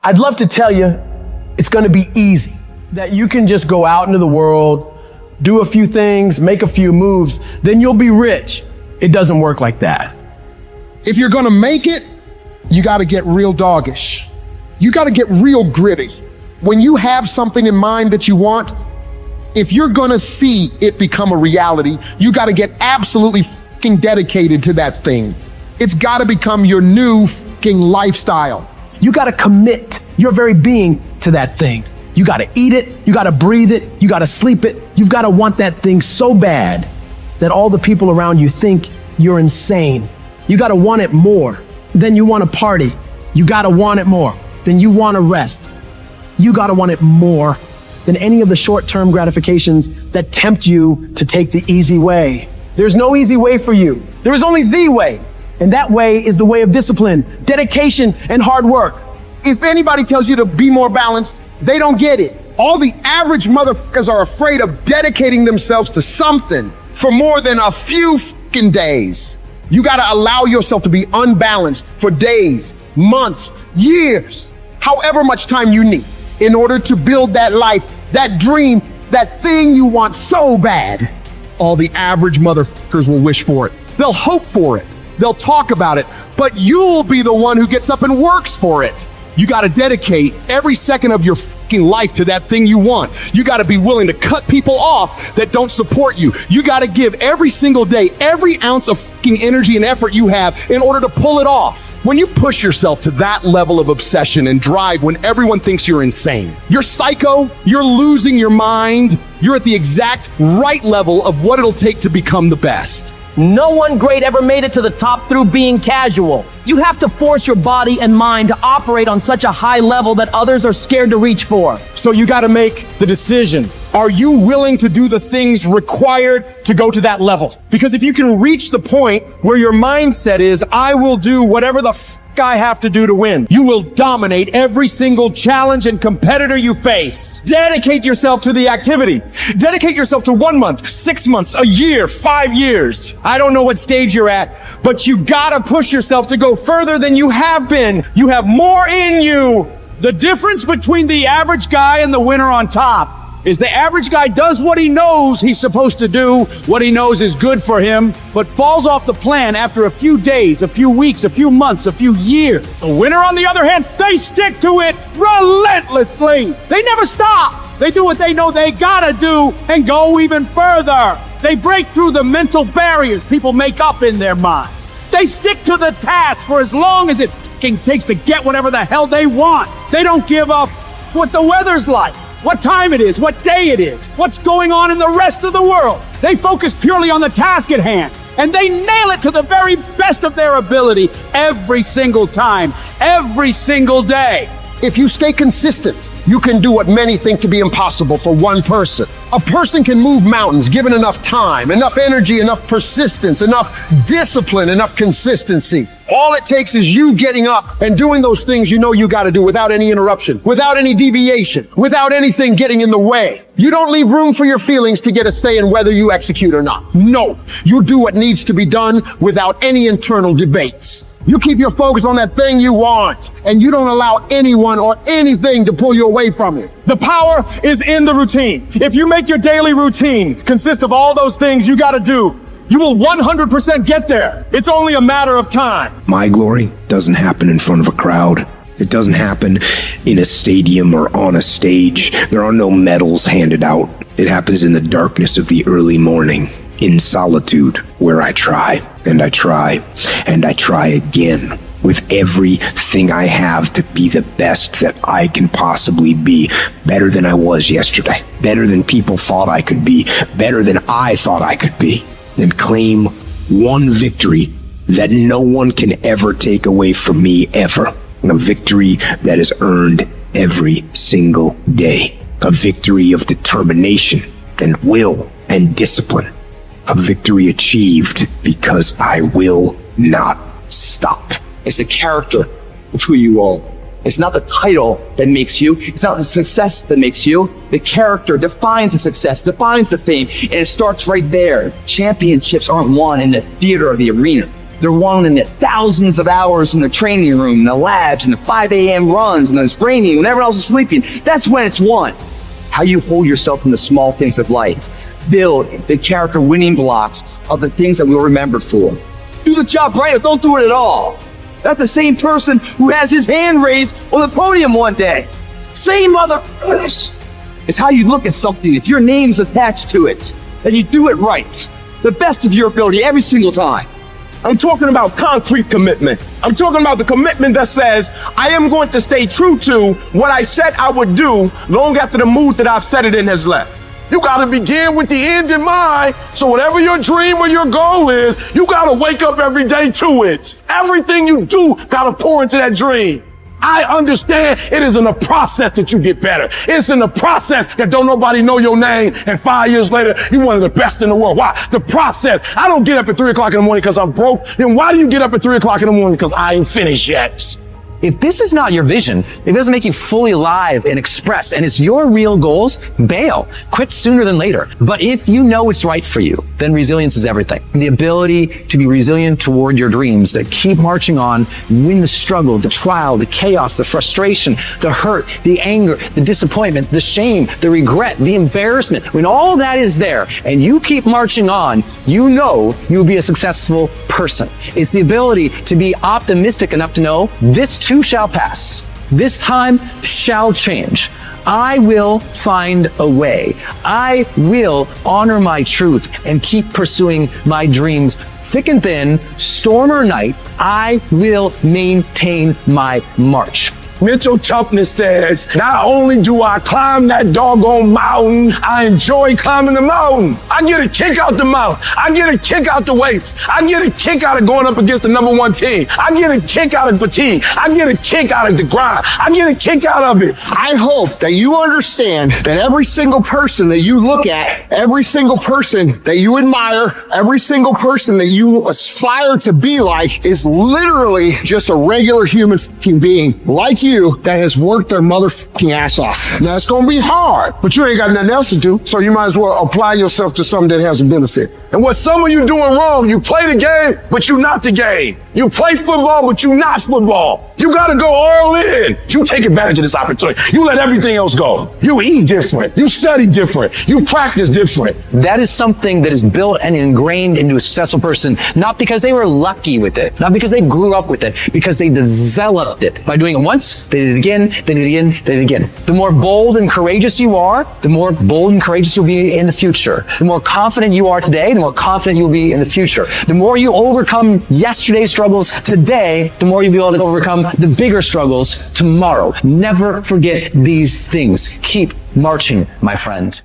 I'd love to tell you it's going to be easy, that you can just go out into the world, do a few things, make a few moves, then you'll be rich. It doesn't work like that. If you're gonna make it, you gotta get real doggish. You gotta get real gritty. When you have something in mind that you want, if you're gonna see it become a reality, you gotta get absolutely fucking dedicated to that thing. It's gotta become your new fucking lifestyle. You gotta commit your very being to that thing. You gotta eat it, you gotta breathe it, you gotta sleep it. You've gotta want that thing so bad that all the people around you think you're insane. You gotta want it more than you want to party. You gotta want it more than you want to rest. You gotta want it more than any of the short-term gratifications that tempt you to take the easy way. There's no easy way for you. There is only the way. And that way is the way of discipline, dedication, and hard work. If anybody tells you to be more balanced, they don't get it. All the average motherfuckers are afraid of dedicating themselves to something for more than a few fucking days. You gotta allow yourself to be unbalanced for days, months, years, however much time you need in order to build that life, that dream, that thing you want so bad. All the average motherfuckers will wish for it. They'll hope for it. They'll talk about it, but you'll be the one who gets up and works for it. You gotta dedicate every second of your fucking life to that thing you want. You gotta be willing to cut people off that don't support you. You gotta give every single day, every ounce of fucking energy and effort you have in order to pull it off. When you push yourself to that level of obsession and drive when everyone thinks you're insane, you're psycho, you're losing your mind, you're at the exact right level of what it'll take to become the best. No one great ever made it to the top through being casual. You have to force your body and mind to operate on such a high level that others are scared to reach for. So you gotta make the decision. Are you willing to do the things required to go to that level? Because if you can reach the point where your mindset is, I will do whatever the I have to do to win, you will dominate every single challenge and competitor you face. Dedicate yourself to the activity. Dedicate yourself to 1 month, 6 months, a year, 5 years. I don't know what stage you're at, but you gotta push yourself to go further than you have been. You have more in you. The difference between the average guy and the winner on top is the average guy does what he knows he's supposed to do, what he knows is good for him, but falls off the plan after a few days, a few weeks, a few months, a few years. The winner, on the other hand, they stick to it relentlessly. They never stop. They do what they know they gotta do and go even further. They break through the mental barriers people make up in their minds. They stick to the task for as long as it takes to get whatever the hell they want. They don't give up what the weather's like, what time it is, what day it is, what's going on in the rest of the world. They focus purely on the task at hand, and they nail it to the very best of their ability every single time, every single day. If you stay consistent, you can do what many think to be impossible for one person. A person can move mountains given enough time, enough energy, enough persistence, enough discipline, enough consistency. All it takes is you getting up and doing those things you know you gotta do without any interruption, without any deviation, without anything getting in the way. You don't leave room for your feelings to get a say in whether you execute or not. No, you do what needs to be done without any internal debates. You keep your focus on that thing you want, and you don't allow anyone or anything to pull you away from it. The power is in the routine. If you make your daily routine consist of all those things you gotta do, you will 100% get there. It's only a matter of time. My glory doesn't happen in front of a crowd. It doesn't happen in a stadium or on a stage. There are no medals handed out. It happens in the darkness of the early morning, in solitude, where I try, and I try, and I try again with everything I have to be the best that I can possibly be, better than I was yesterday, better than people thought I could be, better than I thought I could be, and claim one victory that no one can ever take away from me ever. A victory that is earned every single day. A victory of determination and will and discipline. A victory achieved because I will not stop. It's the character of who you are. It's not the title that makes you. It's not the success that makes you. The character defines the success, defines the fame, and it starts right there. Championships aren't won in the theater or the arena. They're won in the thousands of hours in the training room, in the labs, in the 5 a.m. runs, and those training when everyone else is sleeping. That's when it's won. How you hold yourself in the small things of life. Build the character winning blocks of the things that we'll remember for. Do the job right or don't do it at all. That's the same person who has his hand raised on the podium one day. Same motherfuckers. It's how you look at something. If your name's attached to it, then you do it right. The best of your ability every single time. I'm talking about concrete commitment. I'm talking about the commitment that says, I am going to stay true to what I said I would do long after the mood that I've set it in has left. You gotta begin with the end in mind, so whatever your dream or your goal is, you gotta wake up every day to it. Everything you do gotta pour into that dream. I understand it is in the process that you get better. It's in the process that don't nobody know your name, and 5 years later, you're one of the best in the world. Why? The process. I don't get up at 3 o'clock in the morning because I'm broke. Then why do you get up at 3 o'clock in the morning? Because I ain't finished yet. If this is not your vision, if it doesn't make you fully alive and express, and it's your real goals, bail. Quit sooner than later. But if you know it's right for you, then resilience is everything. The ability to be resilient toward your dreams, to keep marching on, win the struggle, the trial, the chaos, the frustration, the hurt, the anger, the disappointment, the shame, the regret, the embarrassment. When all that is there and you keep marching on, you know you'll be a successful person. It's the ability to be optimistic enough to know this too shall pass. This time shall change. I will find a way. I will honor my truth and keep pursuing my dreams. Thick and thin, storm or night, I will maintain my march. Mental toughness says, not only do I climb that doggone mountain, I enjoy climbing the mountain. I get a kick out the mountain. I get a kick out the weights. I get a kick out of going up against the number one team. I get a kick out of fatigue. I get a kick out of the grind. I get a kick out of it. I hope that you understand that every single person that you look at, every single person that you admire, every single person that you aspire to be like is literally just a regular human fucking being like you that has worked their motherfucking ass off. Now it's gonna be hard, but you ain't got nothing else to do, so you might as well apply yourself to something that has a benefit. And what some of you doing wrong, you play the game, but you not the game. You play football, but you not football. You gotta go all in. You take advantage of this opportunity. You let everything else go. You eat different. You study different. You practice different. That is something that is built and ingrained into a successful person, not because they were lucky with it, not because they grew up with it, because they developed it by doing it once, they did it again, they did it again, they did it again. The more bold and courageous you are, the more bold and courageous you'll be in the future. The more confident you are today, the more confident you'll be in the future. The more you overcome yesterday's struggles today, the more you'll be able to overcome the bigger struggles tomorrow. Never forget these things. Keep marching, my friend.